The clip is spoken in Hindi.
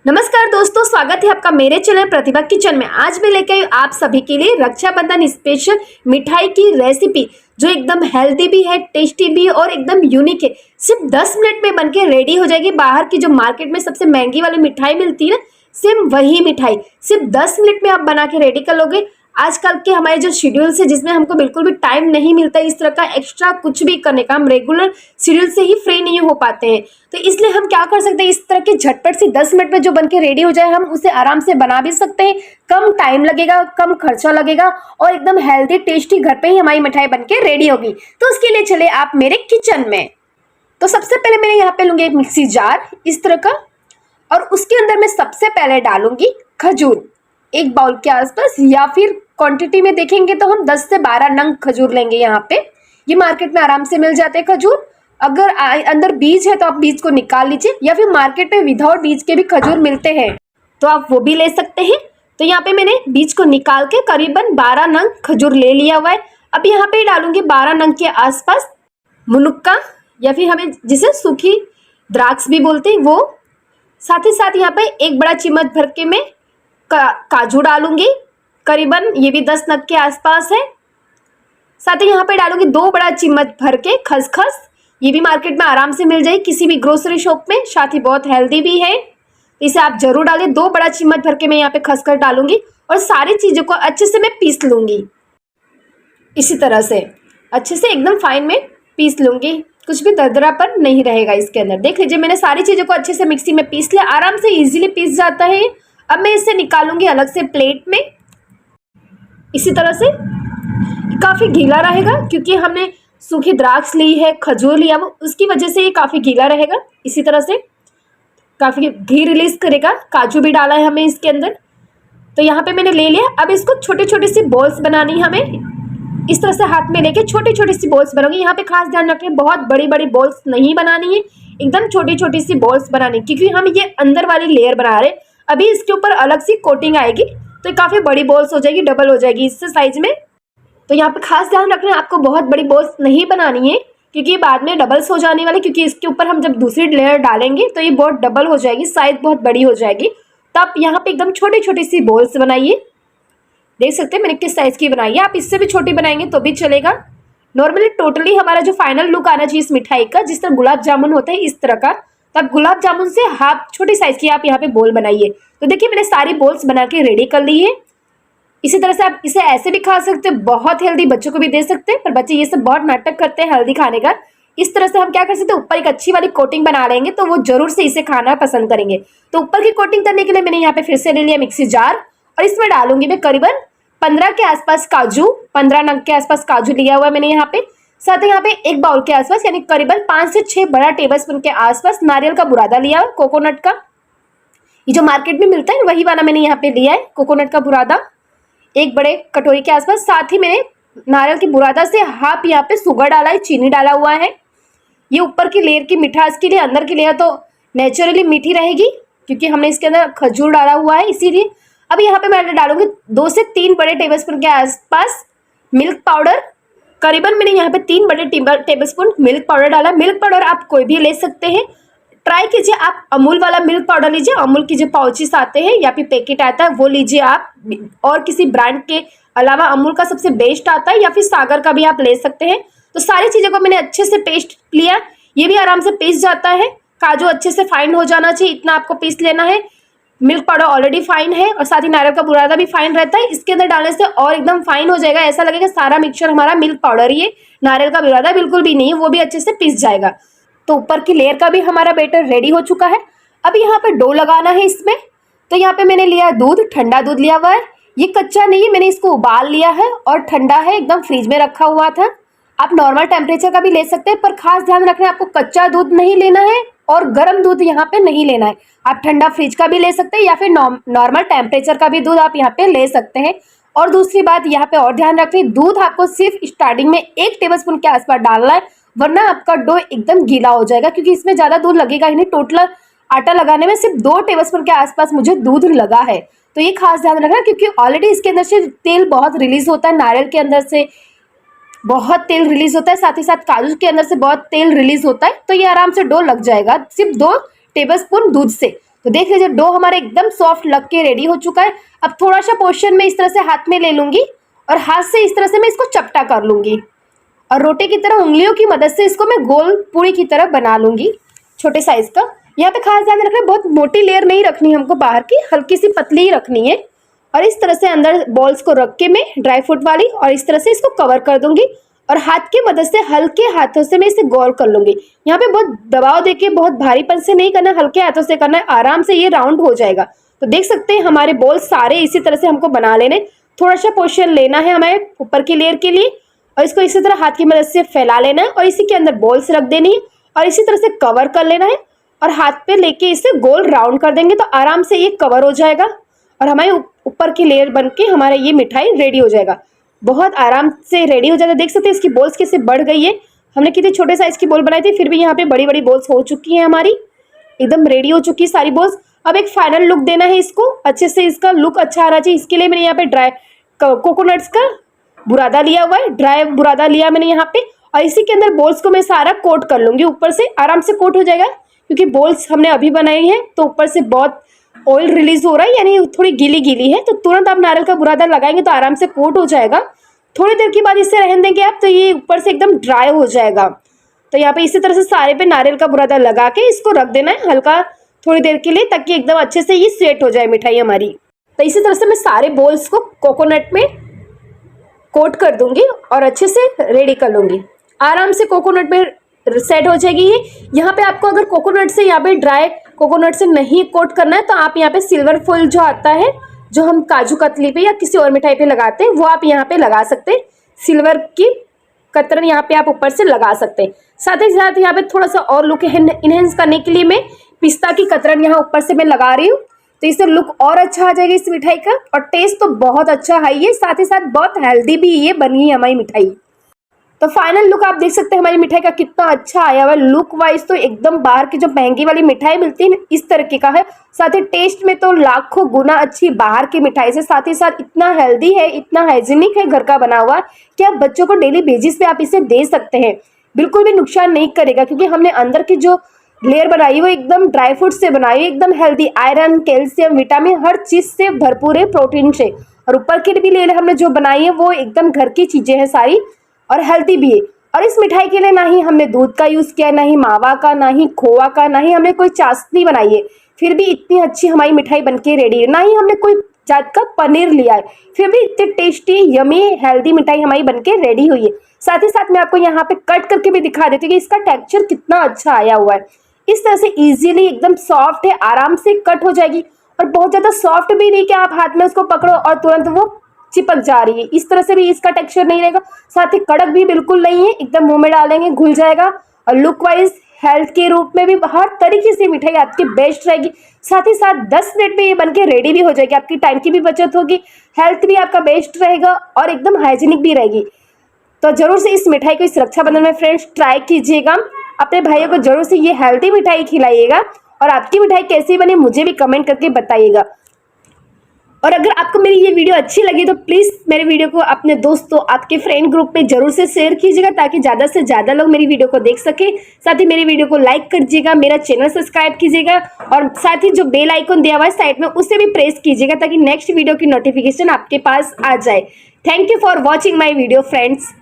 नमस्कार दोस्तों, स्वागत है आपका मेरे चैनल प्रतिभा किचन में। आज मैं लेके आई आप सभी के लिए रक्षाबंधन स्पेशल मिठाई की रेसिपी, जो एकदम हेल्दी भी है, टेस्टी भी और एकदम यूनिक है। सिर्फ 10 मिनट में बनके रेडी हो जाएगी। बाहर की जो मार्केट में सबसे महंगी वाली मिठाई मिलती है ना, सेम वही मिठाई सिर्फ 10 मिनट में आप बना के रेडी कर लोगे। आजकल के हमारे जो शेड्यूल से, जिसमें हमको बिल्कुल भी टाइम नहीं मिलता इस तरह का एक्स्ट्रा कुछ भी करने का, हम रेगुलर शेड्यूल से ही फ्री नहीं हो पाते हैं। तो इसलिए हम क्या कर सकते हैं, इस तरह की झटपट सी 10 मिनट में जो बन के रेडी हो जाए, हम उसे आराम से बना भी सकते हैं। कम टाइम लगेगा, कम खर्चा लगेगा और एकदम हेल्दी टेस्टी घर पे ही हमारी मिठाई बन के रेडी होगी। तो उसके लिए चले आप मेरे किचन में। तो सबसे पहले मैंने यहाँ पे लूंगी एक मिक्सी जार इस तरह का, और उसके अंदर मैं सबसे पहले डालूंगी खजूर 1 बाउल के आसपास, या फिर क्वांटिटी में देखेंगे तो हम 10 से 12 नंग खजूर लेंगे। यहाँ पे ये मार्केट में आराम से मिल जाते हैं खजूर। अगर अंदर बीज है तो आप बीज को निकाल लीजिए, या फिर मार्केट में विदाउट बीज के भी खजूर मिलते हैं तो आप वो भी ले सकते हैं। तो यहाँ पे मैंने बीज को निकाल के करीबन 12 नंग खजूर ले लिया हुआ है। अब यहाँ पे डालूंगी 12 नंग के आसपास मुनुक्का, या फिर हमें जिसे सूखी द्राक्ष भी बोलते हैं वो। साथ ही साथ यहाँ पे 1 बड़ा चम्मच भर के मैं काजू डालूंगी, करीबन ये भी 10 नग के आसपास है। साथ ही यहाँ पे डालूंगी 2 बड़ा चम्मच भर के खसखस, ये भी मार्केट में आराम से मिल जाएगी किसी भी ग्रोसरी शॉप में। साथ ही बहुत हेल्दी भी है, इसे आप जरूर डालें। 2 बड़ा चम्मच भर के मैं यहाँ पे खसखस डालूंगी और सारी चीज़ों को अच्छे से मैं पीस लूँगी। इसी तरह से अच्छे से एकदम फाइन में पीस लूँगी, कुछ भी दरदरापन नहीं रहेगा इसके अंदर। देख लीजिए मैंने सारी चीज़ों को अच्छे से मिक्सी में पीस लिया, आराम से इजीली पीस जाता है। अब मैं इसे निकालूंगी अलग से प्लेट में। इसी तरह से काफ़ी गीला रहेगा, क्योंकि हमने सूखी द्राक्ष ली है, खजूर लिया, वो उसकी वजह से ये काफ़ी गीला रहेगा। इसी तरह से काफ़ी घी रिलीज करेगा। काजू भी डाला है हमें इसके अंदर। तो यहाँ पे मैंने ले लिया। अब इसको छोटी छोटी सी बॉल्स बनानी है हमें। इस तरह से हाथ में लेके छोटी छोटी सी बॉल्स बनाऊंगी। यहाँ पे खास ध्यान रखें, बहुत बड़ी बड़ी बॉल्स नहीं बनानी है, एकदम छोटी छोटी सी बॉल्स बनानी, क्योंकि हम ये अंदर वाली लेयर बना रहे हैं। अभी इसके ऊपर अलग सी कोटिंग आएगी तो ये काफ़ी बड़ी बॉल्स हो जाएगी, डबल हो जाएगी इससे साइज में। तो यहाँ पे खास ध्यान रखना है, आपको बहुत बड़ी बॉल्स नहीं बनानी है, क्योंकि बाद में डबल्स हो जाने वाले, क्योंकि इसके ऊपर हम जब दूसरी लेयर डालेंगे तो ये बहुत डबल हो जाएगी, साइज बहुत बड़ी हो जाएगी। तो आप यहाँ पे एकदम छोटी छोटी सी बॉल्स बनाइए। देख सकते हैं मैंने किस साइज की बनाई है। आप इससे भी छोटी बनाएंगे तो भी चलेगा। नॉर्मली टोटली हमारा जो फाइनल लुक आना चाहिए इस मिठाई का, जिस तरह गुलाब जामुन होता है इस तरह का, तो आप गुलाब जामुन से हाफ छोटी साइज की आप यहाँ पे बोल बनाइए। तो देखिए मैंने सारी बॉल्स बना के रेडी कर ली है। इसी तरह से आप इसे ऐसे भी खा सकते हैं, बहुत हेल्दी, बच्चों को भी दे सकते हैं, पर बच्चे ये सब बहुत नाटक करते हैं हेल्दी खाने का। इस तरह से हम क्या कर सकते हैं, ऊपर एक अच्छी वाली कोटिंग बना लेंगे तो वो जरूर से इसे खाना पसंद करेंगे। तो ऊपर की कोटिंग करने के लिए मैंने यहाँ पे फिर से ले लिया मिक्सी जार, और इसमें डालूंगी मैं करीबन 15 के आसपास काजू, 15 नग के आसपास काजू लिया हुआ है मैंने यहाँ पे। साथ ही यहाँ पे 1 बाउल के आसपास, यानी करीबन 5 से 6 बड़ा टेबलस्पून के आसपास नारियल का बुरादा लिया है, कोकोनट का। ये जो मार्केट में मिलता है वही वाला मैंने यहाँ पे लिया है, कोकोनट का बुरादा 1 बड़े कटोरी के आसपास। साथ ही मैंने नारियल की बुरादा से हाफ यहाँ पे शुगर डाला है, चीनी डाला हुआ है। ये ऊपर की लेयर की मिठास के लिए, अंदर की लेयर तो नेचुरली मीठी रहेगी, क्योंकि हमने इसके अंदर खजूर डाला हुआ है, इसीलिए। अब यहाँ पे मैं डालूंगी 2 से 3 बड़े टेबलस्पून के आसपास मिल्क पाउडर। करीबन मैंने यहाँ पे 3 बड़े टेबलस्पून मिल्क पाउडर डाला। मिल्क पाउडर आप कोई भी ले सकते हैं, ट्राई कीजिए आप अमूल वाला मिल्क पाउडर लीजिए। अमूल की जो पाउचेस आते हैं या फिर पैकेट आता है वो लीजिए आप, और किसी ब्रांड के अलावा अमूल का सबसे बेस्ट आता है, या फिर सागर का भी आप ले सकते हैं। तो सारी चीज़ों को मैंने अच्छे से पेस्ट लिया, ये भी आराम से पीस जाता है। काजू अच्छे से फाइन हो जाना चाहिए, इतना आपको पीस लेना है। मिल्क पाउडर ऑलरेडी फाइन है, और साथ ही नारियल का बुरादा भी फाइन रहता है। इसके अंदर डालने से और एकदम फाइन हो जाएगा, ऐसा लगेगा सारा मिक्सचर हमारा मिल्क पाउडर ही है, नारियल का बुरादा बिल्कुल भी नहीं है, वो भी अच्छे से पीस जाएगा। तो ऊपर की लेयर का भी हमारा बैटर रेडी हो चुका है। अब यहाँ पे डो लगाना है इसमें। तो यहाँ पे मैंने लिया दूध, ठंडा दूध लिया हुआ है, ये कच्चा नहीं है, मैंने इसको उबाल लिया है और ठंडा है, एकदम फ्रिज में रखा हुआ था। आप नॉर्मल टेम्परेचर का भी ले सकते हैं, पर खास ध्यान रखना है आपको कच्चा दूध नहीं लेना है और गर्म दूध यहाँ पे नहीं लेना है। आप ठंडा फ्रिज का भी ले सकते हैं, या फिर नॉर्मल टेम्परेचर का भी दूध आप यहाँ पे ले सकते हैं। और दूसरी बात यहाँ पे और ध्यान रखें, दूध आपको सिर्फ स्टार्टिंग में 1 टेबलस्पून के आसपास डालना है, वरना आपका डो एकदम गीला हो जाएगा, क्योंकि इसमें ज़्यादा दूध लगेगा ही नहीं। टोटल आटा लगाने में सिर्फ 2 टेबलस्पून के आसपास मुझे दूध लगा है। तो ये खास ध्यान रखना, क्योंकि ऑलरेडी इसके अंदर से तेल बहुत रिलीज होता है, नारियल के अंदर से बहुत तेल रिलीज होता है, साथ ही साथ काजू के अंदर से बहुत तेल रिलीज होता है। तो ये आराम से डो लग जाएगा सिर्फ 2 टेबलस्पून दूध से। तो देख लीजिए डो हमारा एकदम सॉफ्ट लग के रेडी हो चुका है। अब थोड़ा सा पोर्शन में इस तरह से हाथ में ले लूंगी और हाथ से इस तरह से मैं इसको चपटा कर लूंगी और रोटी की तरह उंगलियों की मदद से इसको मैं गोल पूरी की तरह बना लूंगी छोटे साइज का। यहाँ पे खास ध्यान रखना है, बहुत मोटी लेयर नहीं रखनी है हमको बाहर की, हल्की सी पतली ही रखनी है। और इस तरह से अंदर बॉल्स को रख के मैं ड्राई फ्रूट वाली और इस तरह से इसको कवर कर दूंगी और हाथ की मदद से हल्के हाथों से मैं इसे गोल कर लूंगी। यहाँ पे बहुत दबाव देके बहुत भारीपन से नहीं करना, हल्के हाथों से करना है, आराम से ये राउंड हो जाएगा। तो देख सकते हैं हमारे बॉल सारे इसी तरह से हमको बना लेने। थोड़ा सा पोर्शन लेना है हमें ऊपर की लेयर के लिए और इसको इसी तरह हाथ की मदद से फैला लेना है और इसी के अंदर बॉल्स रख देनी है और इसी तरह से कवर कर लेना है और हाथ पे लेके इसे गोल राउंड कर देंगे तो आराम से ये कवर हो जाएगा और हमारे ऊपर की लेयर बन के हमारा ये मिठाई रेडी हो जाएगा। बहुत आराम से रेडी हो जाएगा। देख सकते हैं इसकी बॉल्स कैसे बढ़ गई है। हमने कितने छोटे साइज की बॉल बनाई थी, फिर भी यहाँ पे बड़ी बड़ी बॉल्स हो चुकी है, हमारी एकदम रेडी हो चुकी है सारी बॉल्स। अब एक फाइनल लुक देना है इसको, अच्छे से इसका लुक अच्छा आ रहा चाहिए। इसके लिए मैंने यहाँ पे ड्राई कोकोनट्स का बुरादा लिया हुआ है, ड्राई बुरादा लिया मैंने यहाँ पे और इसी के अंदर बॉल्स को मैं सारा कोट कर लूंगी। ऊपर से आराम से कोट हो जाएगा क्योंकि बॉल्स हमने अभी बनाई है तो ऊपर से बहुत ऑयल रिलीज हो रहा है, यानी थोड़ी गीली गीली है। तो तुरंत आप नारियल का बुरादा लगाएंगे तो आराम से कोट हो जाएगा। थोड़ी देर के बाद इसे रहने देंगे आप तो ये ऊपर से एकदम ड्राई हो जाएगा। तो यहाँ पे इसी तरह से सारे पे नारियल का बुरादा लगा के इसको रख देना है हल्का थोड़ी देर के लिए, ताकि एकदम अच्छे से ये सेट हो जाए मिठाई हमारी। तो इसी तरह से मैं सारे बॉल्स को कोकोनट में कोट कर दूंगी और अच्छे से रेडी कर लूंगी। आराम से कोकोनट में सेट हो जाएगी ये। यहाँ पे आपको अगर कोकोनट से यहाँ पे ड्राई कोकोनट से नहीं कोट करना है तो आप यहाँ पे सिल्वर फॉइल जो आता है, जो हम काजू कतली पे या किसी और मिठाई पे लगाते हैं, वो आप यहाँ पे लगा सकते हैं। सिल्वर की कतरन यहाँ पे आप ऊपर से लगा सकते हैं। साथ ही साथ यहाँ पे थोड़ा सा और लुक इनहेंस करने के लिए मैं पिस्ता की कतरन यहाँ ऊपर से मैं लगा रही हूँ, तो इससे लुक और अच्छा आ जाएगा इस मिठाई का। और टेस्ट तो बहुत अच्छा है ये, साथ ही साथ बहुत हेल्दी भी ये बनी है हमारी मिठाई। तो फाइनल लुक आप देख सकते हैं हमारी मिठाई का कितना अच्छा आया हुआ है। लुक वाइज तो एकदम बाहर की जो महंगी वाली मिठाई मिलती है इस तरीके का है। साथ ही टेस्ट में तो लाखों गुना अच्छी बाहर की मिठाई से, साथ ही साथ इतना हेल्दी है, इतना हाइजीनिक है घर का बना हुआ कि आप बच्चों को डेली बेसिस पे आप इसे दे सकते हैं। बिल्कुल भी नुकसान नहीं करेगा क्योंकि हमने अंदर की जो लेयर बनाई वो एकदम ड्राई फ्रूट से बनाई है, एकदम हेल्दी, आयरन, कैल्शियम, विटामिन हर चीज से भरपूर है, प्रोटीन से। और ऊपर की भी लेयर हमने जो बनाई है वो एकदम घर की चीजें हैं सारी और हेल्दी भी है। और इस मिठाई के लिए ना ही हमने दूध का यूज किया, ना ही मावा का, ना ही खोआ का, ना ही हमने कोई चाशनी बनाई है, फिर भी इतनी अच्छी हमारी मिठाई बनके रेडी है। ना ही हमने कोई जात का पनीर लिया है, फिर भी इतनी टेस्टी यमी हेल्दी मिठाई हमारी बनके रेडी हुई है। साथ ही साथ मैं आपको यहाँ पे कट करके भी दिखा देती हूँ कि इसका टेक्सचर कितना अच्छा आया हुआ है। इस तरह से इजीली एकदम सॉफ्ट है, आराम से कट हो जाएगी और बहुत ज्यादा सॉफ्ट भी नहीं कि आप हाथ में उसको पकड़ो और तुरंत वो चिपक जा रही है, इस तरह से भी इसका टेक्सचर नहीं रहेगा। साथ ही कड़क भी बिल्कुल नहीं है, एकदम मुंह में डालेंगे घुल जाएगा। और लुक वाइज हेल्थ के रूप में भी हर तरीके से मिठाई आपकी बेस्ट रहेगी। साथ ही साथ 10 मिनट में ये बनके रेडी भी हो जाएगी, आपकी टाइम की भी बचत होगी, हेल्थ भी आपका बेस्ट रहेगा और एकदम हाइजीनिक भी रहेगी। तो जरूर से इस मिठाई को इस रक्षाबंधन में फ्रेंड्स ट्राई कीजिएगा, अपने भाइयों को जरूर से ये हेल्दी मिठाई खिलाइएगा और आपकी मिठाई कैसी बनी मुझे भी कमेंट करके बताइएगा। और अगर आपको मेरी ये वीडियो अच्छी लगी तो प्लीज़ मेरे वीडियो को अपने दोस्तों, आपके फ्रेंड ग्रुप में जरूर से शेयर कीजिएगा ताकि ज़्यादा से ज़्यादा लोग मेरी वीडियो को देख सके। साथ ही मेरी वीडियो को लाइक कीजिएगा, मेरा चैनल सब्सक्राइब कीजिएगा और साथ ही जो बेल आइकन दिया हुआ है साइड में उसे भी प्रेस कीजिएगा ताकि नेक्स्ट वीडियो की नोटिफिकेशन आपके पास आ जाए। Thank you for watching my video friends.